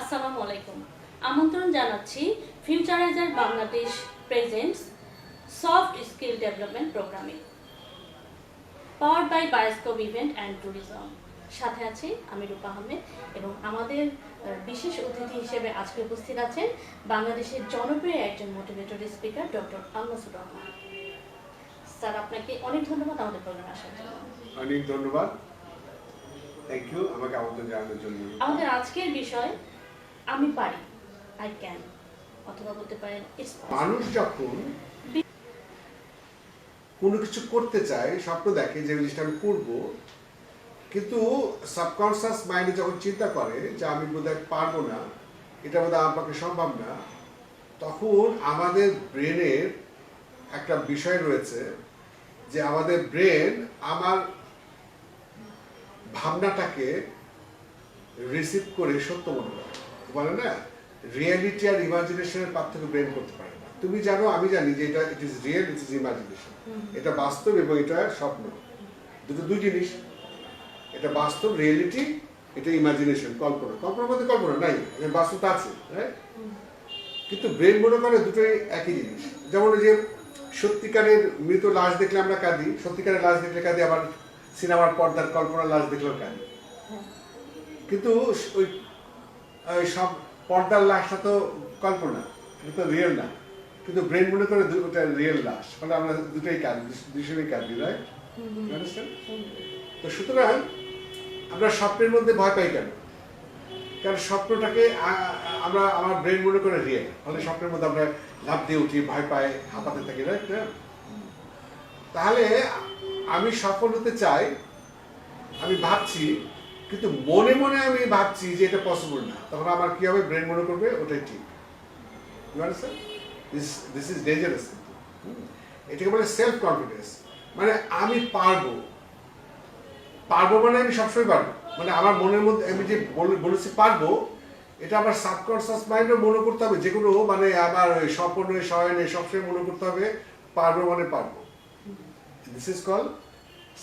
আসসালামু আলাইকুম। আমন্ত্রণ জানাচ্ছি futurizer Bangladesh presents soft skill development প্রোগ্রামে, powered by Bioscope event and tourism. সাথে আছি আমি রূপা আহমেদ এবং আমাদের বিশেষ অতিথি হিসেবে আজকে উপস্থিত আছেন বাংলাদেশের জনপ্রিয় একজন মোটিভেটরি স্পিকার ডক্টর আলমাসুর রহমান স্যার। আপনাকে অনেক ধন্যবাদ আমাদের প্রোগ্রামে আসার জন্য। অনেক ধন্যবাদ, থ্যাংক ইউ আমাকে আমন্ত্রণ জানানোর জন্য। আমাদের আজকের বিষয় আমি পারি, আই ক্যান, অথবা বলতে পারেন মানুষ যখন কোনো কিছু করতে চায়, স্বপ্ন দেখে যে জিনিসটা আমি করবো, কিন্তু সাবকনসিয়াস মাইন্ডে যখন চিন্তা করে যে আমি বোধহয় পারবো না, এটা বোধহয় আমার পক্ষে সম্ভব না, তখন আমাদের ব্রেনের একটা বিষয় রয়েছে যে আমাদের ব্রেন আমার ভাবনাটাকে রিসিভ করে সত্য মনে করে। বলে না, রিয়েলিটি আর ইমাজিনেশনের পার্থক্য ব্রেন করতে পারে না। তুমি জানো, আমি জানি যে এটা it is real, it is imagination. এটা বাস্তব এবং এটা স্বপ্ন, দুই জিনিস। এটা বাস্তব রিয়েলিটি, এটা ইমাজিনেশন কল্পনা। কল্পনার মধ্যে কল্পনা নাই, বাস্তবতা আছে, রাইট? কিন্তু ব্রেন মনে করে দুটোই একই জিনিস। যেমন যে সত্যিকারের মৃত লাশ দেখলে আমরা কাঁদি, সত্যিকারের লাশ দেখলে কাঁদি, আবার সিনেমার পর্দার কল্পনার লাশ দেখলেও কাঁদি। কিন্তু ওই সব পর্দার লাশটা তো কল্পনা, এটা তো রিয়েল না। কিন্তু ব্রেন মনে করে ওটা রিয়েল লাশ, ফলে আমরা দুটোই কাঁদি, দুজনেই কাঁদি, রাইট? তো সুতরাং আমরা স্বপ্নের মধ্যে ভয় পাই কেন? কারণ স্বপ্নটাকে আমার ব্রেন মনে করে রিয়েল, ফলে স্বপ্নের মধ্যে আমরা লাফ দিয়ে উঠি, ভয় পাই, হাঁপাতে থাকি, রাইট? তাহলে আমি সফল হতে চাই, আমি ভাবছি, কিন্তু মনে মনে আমি ভাবছি যে এটা পসিবল না, তখন আমার কি হবে? ব্রেন মনে করবে ওটাই ঠিক। This is dangerous. এটাকে বলে সেলফ কনফিডেন্স। মানে আমি পারবো, পারবো মানে আমি সবসময় পারবো, মানে আমার মনের মধ্যে আমি যে বলেছি পারবো, এটা আমার সাবকনসিয়াস মাইন্ডও মনে করতে হবে, যে কোনো মানে আমার স্বপ্নে শয়নে সবসময় মনে করতে হবে পারবো মানে পারবো। This is call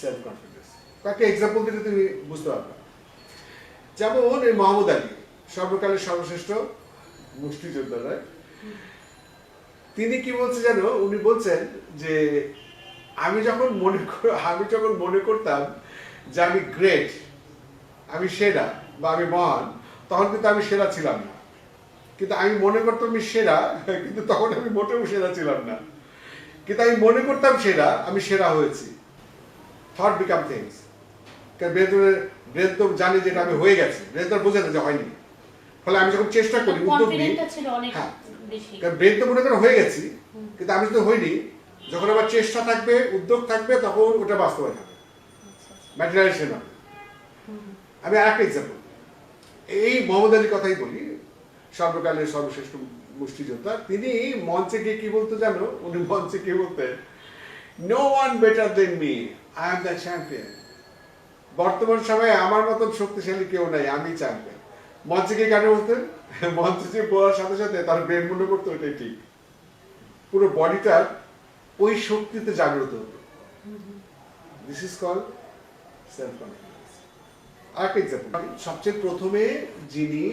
self confidence. কয়েকটা এক্সাম্পল দিলে তুমি বুঝতে পারবে। যেমন এই মোহাম্মদ আলী, সর্বকালের সর্বশ্রেষ্ঠ মুষ্টিযোদ্ধা, রাইট? তিনি কি বলছে জানো? উনি বলছেন যে আমি যখন মনে করতাম যে আমি গ্রেট, আমি সেরা বা আমি মহান, তখন কিন্তু আমি সেরা ছিলাম না। কিন্তু আমি মনে করতাম আমি সেরা, কিন্তু তখন আমি মোটেও সেরা ছিলাম না। কিন্তু আমি মনে করতাম সেরা, আমি সেরা হয়েছি। Thought become things. ব্রেন তো জানি যে আমি হয়ে গেছি, ব্রেন তো বোঝে না যে হয়নি। ফলে আমি যখন চেষ্টা করি উদ্যোগ নিই, হ্যাঁ, ব্রেন তো মনে করে হয়ে গেছি, কিন্তু আমি তো হইনি। যখন আমার চেষ্টা থাকবে, উদ্যোগ থাকবে, তখন ওটা বাস্তবায়ন হবে, ম্যাটেরিয়ালাইজেশন হবে। আমি আরেকটা এক্সাম্পল, এই মোহাম্মদ আলীর কথাই বলি, সর্বকালের সর্বশ্রেষ্ঠ মুষ্টিযোদ্ধা। তিনি মঞ্চে গিয়ে কি বলতো জানো? উনি মঞ্চে কি বলতেন? No one better than me, I am the champion. বর্তমান সময়ে আমার মতন শক্তিশালী কেউ নাই, আমি চ্যাম্পিয়ন। মঞ্চে গিয়ে কেন বলতেন? মঞ্চে যে বলার সাথে সাথে তার ব্রেন মনে করতো ওইটাই ঠিক। পুরো বডিটার ওই শক্তিতে জাগ্রত হতো। This is call self confidence. আরেকটা এক্সাম্পল, সবচেয়ে প্রথমে যিনি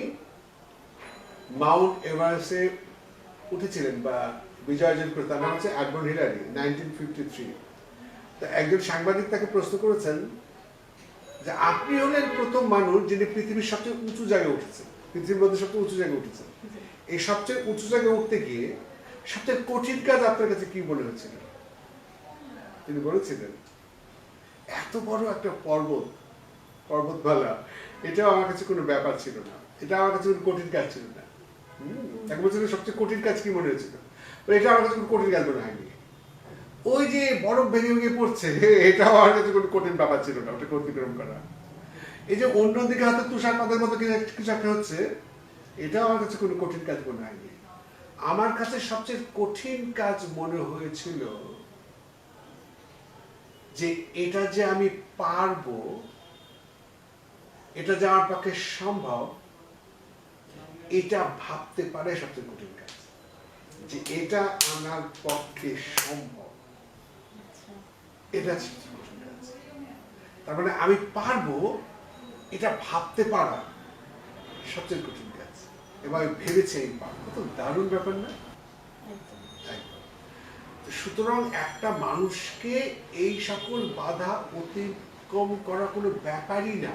মাউন্ট এভারেস্টে উঠেছিলেন বা বিজয় অর্জন করে, তার নাম হচ্ছে এডমন্ড হিলারি, 1953। তো একজন সাংবাদিক তাকে প্রশ্ন করেছেন যে আপনি হলেন প্রথম মানুষ যিনি পৃথিবীর সবচেয়ে উঁচু জায়গায় উঠেছেন, পৃথিবীর মধ্যে সবচেয়ে উঁচু জায়গায় উঠেছেন। এই সবচেয়ে উঁচু জায়গায় উঠতে গিয়ে সবচেয়ে কঠিন কাজ আপনার কাছে কি মনে হচ্ছিল? তিনি বলেছিলেন, এত বড় একটা পর্বতমালা, এটাও আমার কাছে কোনো ব্যাপার ছিল না, এটা আমার কাছে কোনো কঠিন কাজ ছিল না। এক বছরের সবচেয়ে কঠিন কাজ কি মনে হয়েছিল? এটা আমার কাছে কোনো কঠিন কাজ মনে হয়নি। ওই যে বরফ ভেঙে ভেঙে পড়ছে, এটা আমার কাছে কোনো কঠিন ব্যাপার ছিল না, ওটা অতিক্রম করা। এই যে অন্যদিকে হয়তো তুষারপাতের মতো কিছু একটা হচ্ছে, এটা আমার কাছে কোনো কঠিন কাজ মনে হয়নি। আমার কাছে সবচেয়ে কঠিন কাজ মনে হয়েছিল যে এটা যে আমি পারবো, এটা যে আমার পক্ষে সম্ভব, এটা ভাবতে পারে সবচেয়ে কঠিন কাজ, যে এটা আমার পক্ষে সম্ভব, এটা সবচেয়ে কঠিন কাজ। তার মানে আমি পারবো, এটা ভাবতে পারা সবচেয়ে কঠিন কাজ। এবার ভেবেছে এই পারবো, কত দারুণ ব্যাপার না? একদম। একদম। তো সুতরাং একটা মানুষকে এই সকল বাধা অতিক্রম করা কোনো ব্যাপারই না,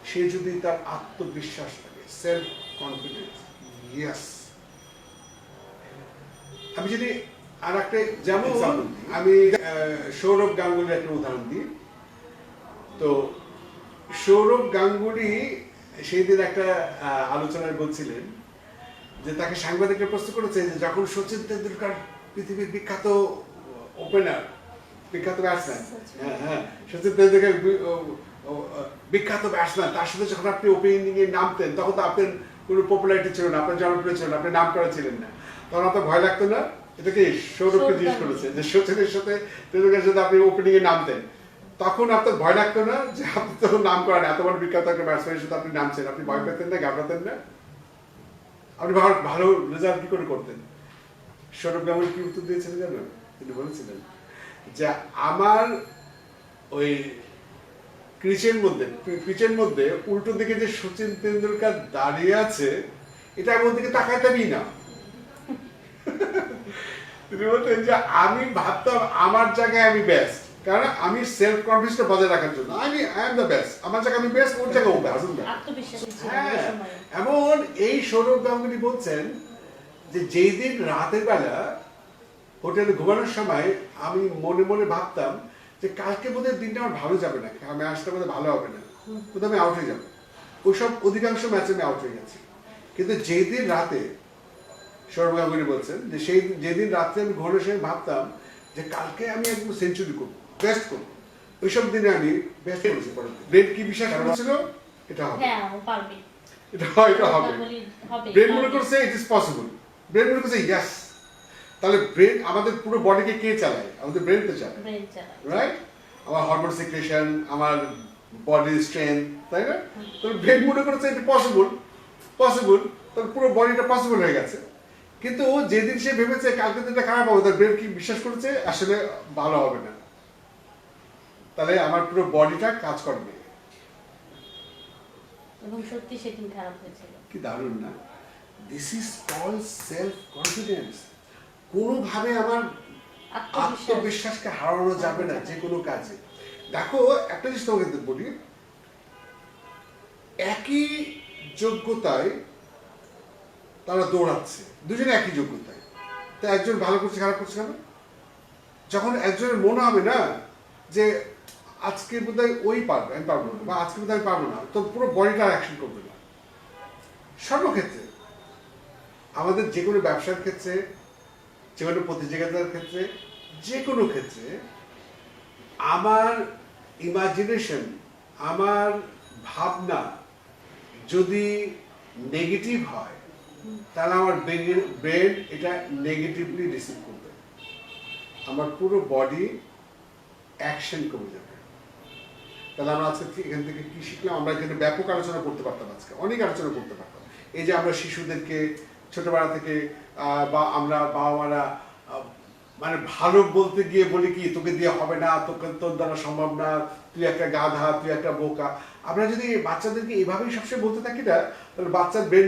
সে যদি তার আত্মবিশ্বাস থাকে, সেলফ কনফিডেন্স। ইয়েস, আমি যদি আর একটা, যেমন আমি সৌরভ গাঙ্গুলির একটা উদাহরণ দিই। তো সৌরভ গাঙ্গুলি সেই দিন একটা আলোচনায় বলছিলেন যে তাকে সাংবাদিকরা প্রশ্ন করেছে যে যখন সচিন তেন্ডুলকর পৃথিবীর বিখ্যাত ওপেনার, বিখ্যাত ব্যাটসম্যান, হ্যাঁ সচিন তেন্ডুলকর বিখ্যাত ব্যাটসম্যান, তার সাথে যখন আপনি ওপেনিং এ নামতেন তখন তো আপনার কোনো পপুলারিটি ছিল না, আপনার জনপ্রিয় ছিল না, আপনি নাম করা ছিলেন না, তখন আপনার ভয় লাগতো না? এটা কি সৌরভকে জিজ্ঞেস করেছে যে সচিনের সাথে তেন্ডুলকরের সাথে আপনি ওপেনিং এ নামতেন, তখন আপনার ভয় লাগতো না যে আপনি তখন নাম করেন, এত বড় বিখ্যাত একটা ব্যাটসম্যানের সাথে আপনি নামছেন, আপনি ভয় পেতেন না, ঘাবড়াতেন না? আপনি ভালো রেজাল্ট কি করে করতেন? সৌরভ গাঙ্গুলি কি উত্তর দিয়েছিলেন জানেন? তিনি বলেছিলেন যে আমার ওই পিচের মধ্যে উল্টো দিকে যে সচিন তেন্ডুলকর দাঁড়িয়ে আছে, এটা আমি ওর দিকে তাকাইতামই না। তিনি বলতেন যে আমি ভাবতাম আমার জায়গায় আমি বেস্ট, কারণ আমি সেলফ কনফিডেন্সটা বজায় রাখার জন্য আই এম দ্য বেস্ট, আমার জায়গায় আমি বেস্ট, ওর জায়গায় ও বেস্ট। হ্যাঁ, এমন এই সৌরভ গাঙ্গুলি বলছেন যে যেই দিন রাতের বেলা হোটেলে ঘুমানোর সময় আমি মনে মনে ভাবতাম যে কালকে বোধহয় দিনটা আমার ভালো যাবে না, ম্যাচটা বোধহয় ভালো হবে না, বোধহয় আমি আউট হয়ে যাবো, ওইসব অধিকাংশ ম্যাচে আমি আউট হয়ে গেছি। কিন্তু যেই দিন রাতে, সৌরভ গাঙ্গুলি বলছেন যে যেদিন রাত্রে আমি ঘুমানোর সময় ভাবতাম যে কালকে আমি একদম সেঞ্চুরি করবো, বেস্ট করবো, ওইসব দিনে আমি বেস্ট করেছি। ব্রেন কি বিশ্বাস করেছিল এটা হবে, এটা হবে, ব্রেন মনে করছে ইট ইজ পসিবল, ব্রেন মনে করছে ইয়েস। তাহলে ব্রেন, আমাদের পুরো বডিকে কে চালায়? আমাদের ব্রেন তো চালায়, রাইট? আমার হরমোন সিক্রেশন, আমার বডির স্ট্রেংথ, তাই না? তাহলে ব্রেন মনে করছে এটা পসিবল, তাহলে পুরো বডিটা পসিবল হয়ে গেছে। কিন্তু যেদিন সে ভেবেছে কালকে দিনটা খারাপ হবে, তার ব্রেন কি বিশ্বাস করেছে আসলে ভালো হবে না, তাহলে আমার পুরো বডিটা কাজ করবে, এবং সত্যি সেদিন খারাপ হয়েছিল। কি দারুণ না? This is call self confidence. কোনোভাবে আমার আত্মবিশ্বাসকে হারানো যাবে না যে কোনো কাজে। দেখো একটা জিনিস তোমাকে বলি, একই যোগ্যতায় তারা দৌড়াচ্ছে, দুজনে একই যোগ্যতায়, তা একজন ভালো করছে খারাপ করছে কেন? যখন একজনের মনে হবে না যে আজকে বোধহয় ওই পারবে, আমি পারবো না, বা আজকে বোধহয় আমি পারবো না, তো পুরো বডিটা অ্যাকশন করবে না। সর্বক্ষেত্রে, আমাদের যে কোনো ব্যবসার ক্ষেত্রে, যে কোনো প্রতিযোগিতার ক্ষেত্রে, যে কোনো ক্ষেত্রে আমার ইমাজিনেশন, আমার ভাবনা যদি নেগেটিভ হয়, তাহলে আমার ব্রেন এটা নেগেটিভলি রিসিভ করবে, আমার পুরো বডি অ্যাকশন করে যাবে। তাহলে আমরা আজকে এখান থেকে কি শিখলাম? আমরা এখানে ব্যাপক আলোচনা করতে পারতাম, আজকে অনেক আলোচনা করতে পারতাম। এই যে আমরা শিশুদেরকে ছোটবেলা থেকে বা আমরা বাবা মারা মানে ভালো বলতে গিয়ে বলি কি তোকে দিয়ে হবে না, তোর দ্বারা সম্ভব না, তুই একটা গাধা, তুই একটা বোকা। আমরা যদি বাচ্চাদেরকে এইভাবেই সবসময় বলতে থাকি না, তাহলে বাচ্চার ব্রেন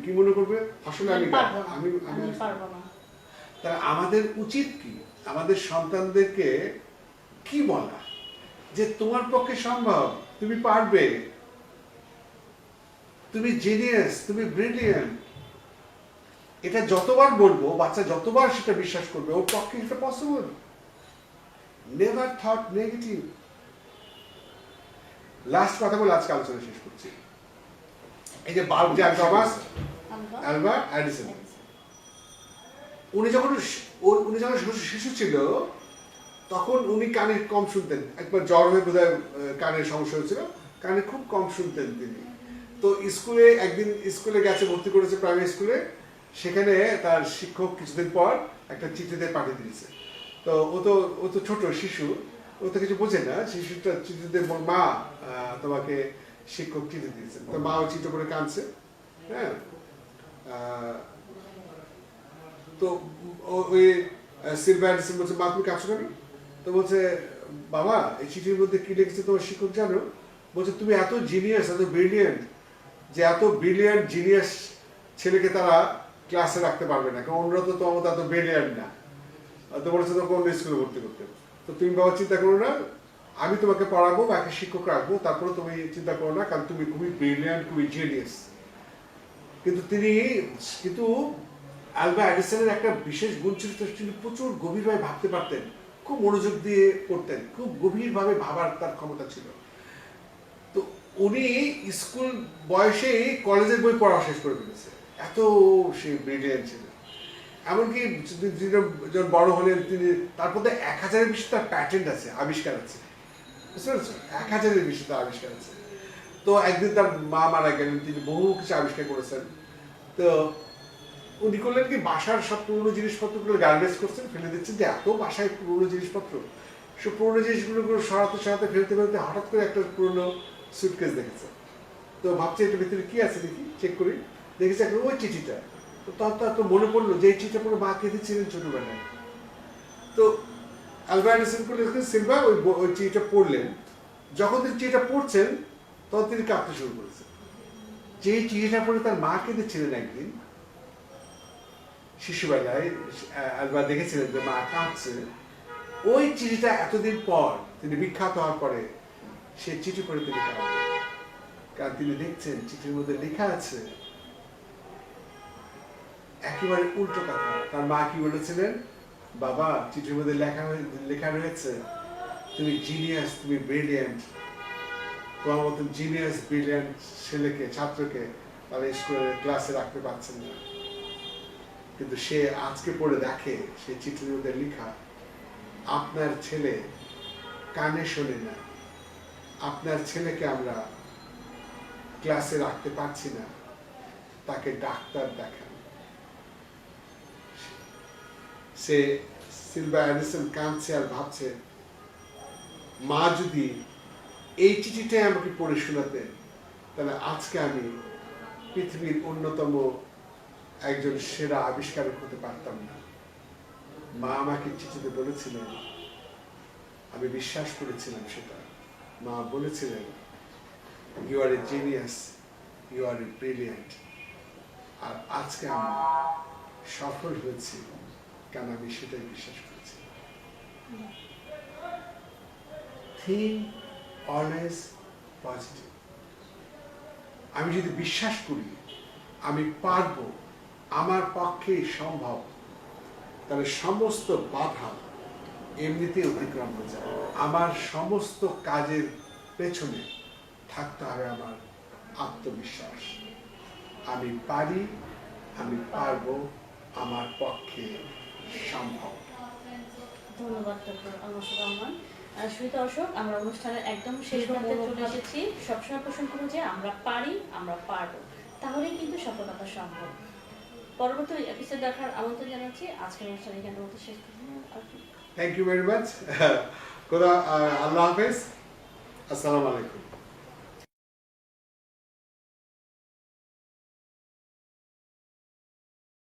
কি মনে করবে? আসলে আমি পারবো না। তাহলে আমাদের উচিত কি? আমাদের সন্তানদেরকে কি বলা যে তোমার পক্ষে সম্ভব, তুমি পারবে, তুমি জিনিয়াস, তুমি ব্রিলিয়েন্ট। এটা যতবার বলবো, বাচ্চা যতবার সেটা বিশ্বাস করবে, ওর পক্ষে এটা possible. Never thought negative. Last কথা বলে আজকে আলোচনা শেষ করছি। এই যে bulb Jack Thomas Alva Edison, উনি যখন শিশু ছিল তখন উনি কানে কম শুনতেন, একবার জ্বর হয়ে বোধহয় কানের সমস্যা হয়েছিল, কানে খুব কম শুনতেন তিনি। তো একদিন স্কুলে গেছে, ভর্তি করেছে প্রাইমারি স্কুলে, সেখানে তার শিক্ষক কিছুদিন পর একটা চিঠিতে পাঠিয়ে দিয়েছে। তো ও তো ছোট শিশু, ও তো কিছু বোঝে না, শিশুটা চিঠিতে মা তোমাকে শিক্ষক চিঠি দিয়েছে। তো মা ও চিঠি করে কাঁদছে, হ্যাঁ। তো ওই সিলভার বলছে মা তুমি কাঁদছো কেন? তো বলছে বাবা এই চিঠির মধ্যে কি লিখেছে তোমার শিক্ষক জানো? বলছে তুমি এত জিনিয়াস, এত ব্রিলিয়েন্ট, যে এত ব্রিলিয়েন্ট জিনিয়াস ছেলেকে তারা ক্লাসে রাখতে পারবে না, কারণ অন্যরা তো তোমার তো ব্রিলিয়ান্ট না, তো বলেছে তোমাকে অন্য স্কুলে ভর্তি করতে। তো তুমি বাবা চিন্তা করো না, আমি তোমাকে পড়াবো বা একটা শিক্ষক রাখবো, তারপরে তুমি চিন্তা করো না, কারণ তুমি খুবই ব্রিলিয়ান্ট, খুবই জিনিয়াস। কিন্তু আলভা এডিসনের একটা বিশেষ গুণ ছিল, তিনি প্রচুর গভীরভাবে ভাবতে পারতেন, খুব মনোযোগ দিয়ে পড়তেন, খুব গভীরভাবে ভাবার তার ক্ষমতা ছিল। তো উনি স্কুল বয়সেই কলেজের বই পড়া শেষ করে ফেলেছে, এত সে ব্রিলিয়ান্ট ছিল। এমনকি যখন বড় হলেন তিনি, তার মধ্যে 1000-এর বেশি তার প্যাটেন্ট আছে, আবিষ্কার আছে, বুঝতে পেরেছো? 1000-এর বেশি তার আবিষ্কার আছে। তো একদিন তার মা মারা গেলেন, তিনি বহু কিছু আবিষ্কার করেছেন। তো উনি করলেন কি, বাসার সব পুরোনো জিনিসপত্রগুলো গার্বেজ করছেন, ফেলে দিচ্ছেন, যে এত বাসায় পুরোনো জিনিসপত্র, সব পুরোনো জিনিসগুলো সরাতে সরাতে ফেলতে ফেলতে হঠাৎ করে একটা পুরোনো সুটকেস দেখেছে। তো ভাবছে এটার ভিতরে কি আছে, দেখি চেক করি, দেখেছে একটা ওই চিঠিটা। তো তখন তো মনে পড়লো যে এই চিঠিটা পুরো মা কেঁদেছিলেন ছোটবেলায়। তো আলভা এডিসন সিলভা ওই চিঠিটা পড়লেন। যখন তিনি চিঠিটা পড়ছেন তখন তিনি কাঁদতে শুরু করেছেন। যে চিঠিটা পড়ে তার মা কেঁদেছিলেন একদিন শিশুবেলায়, আলভা দেখেছিলেন যে মা কাঁদছে, ওই চিঠিটা এতদিন পর তিনি বিখ্যাত হওয়ার পরে সেই চিঠি পড়ে তিনি কাঁদলেন। কারণ তিনি দেখছেন চিঠির মধ্যে লেখা আছে একেবারে উল্টো কথা। তার মা কি বলেছিলেন, বাবা চিঠির মধ্যে লেখা রয়েছে তুমি জিনিয়াস, তুমি ব্রিলিয়ান্ট, তোমার মতন জিনিয়াস ব্রিলিয়ান্ট ছেলেকে, ছাত্রকে তারা স্কুলের ক্লাসে রাখতে পারছেন না। কিন্তু সে আজকে পড়ে দেখে সেই চিঠির মধ্যে লেখা, আপনার ছেলে কানে শোনে না, আপনার ছেলেকে আমরা ক্লাসে রাখতে পারছি না, তাকে ডাক্তার দেখান। সে সিলভা এডিসন কাঁদছে আর ভাবছে, মা যদি এই চিঠিটাই আমাকে পড়ে শোনাতেন, তাহলে আজকে আমি পৃথিবীর অন্যতম একজন সেরা আবিষ্কারক হতে পারতাম না। মা আমাকে চিঠিতে বলেছিলেন, আমি বিশ্বাস করেছিলাম সেটা। মা বলেছিলেন, you are a genius, you are a brilliant. আর আজকে আমি সফল হয়েছি, কারণ আমি সেটাই বিশ্বাস করেছি। Think always positive. আমি যদি বিশ্বাস করি আমি পারবো, আমার পক্ষেই সম্ভব, তাহলে সমস্ত বাধা এমনিতেই অতিক্রম হয়ে যাবে। আমার সমস্ত কাজের পেছনে থাকতে হবে আমার আত্মবিশ্বাস। আমি পারি, আমি পারবো, আমার পক্ষে সম্ভব। ধন্যবাদ ডক্টর আনোয়ার রহমান। সুপ্রিয় দর্শক, আমরা অনুষ্ঠানের একদম শেষ প্রান্তে চলে এসেছি। সবসময় প্রশ্ন করবো যে আমরা পারি, আমরা পারবো, তাহলেই কিন্তু সফলতা সম্ভব। পরবর্তী এপিসোড দেখার আমন্ত্রণ জানাচ্ছি। আজকের অনুষ্ঠান এখানে শেষ করছি। Thank you very much. আল্লাহ হাফেজ, আসসালামু আলাইকুম।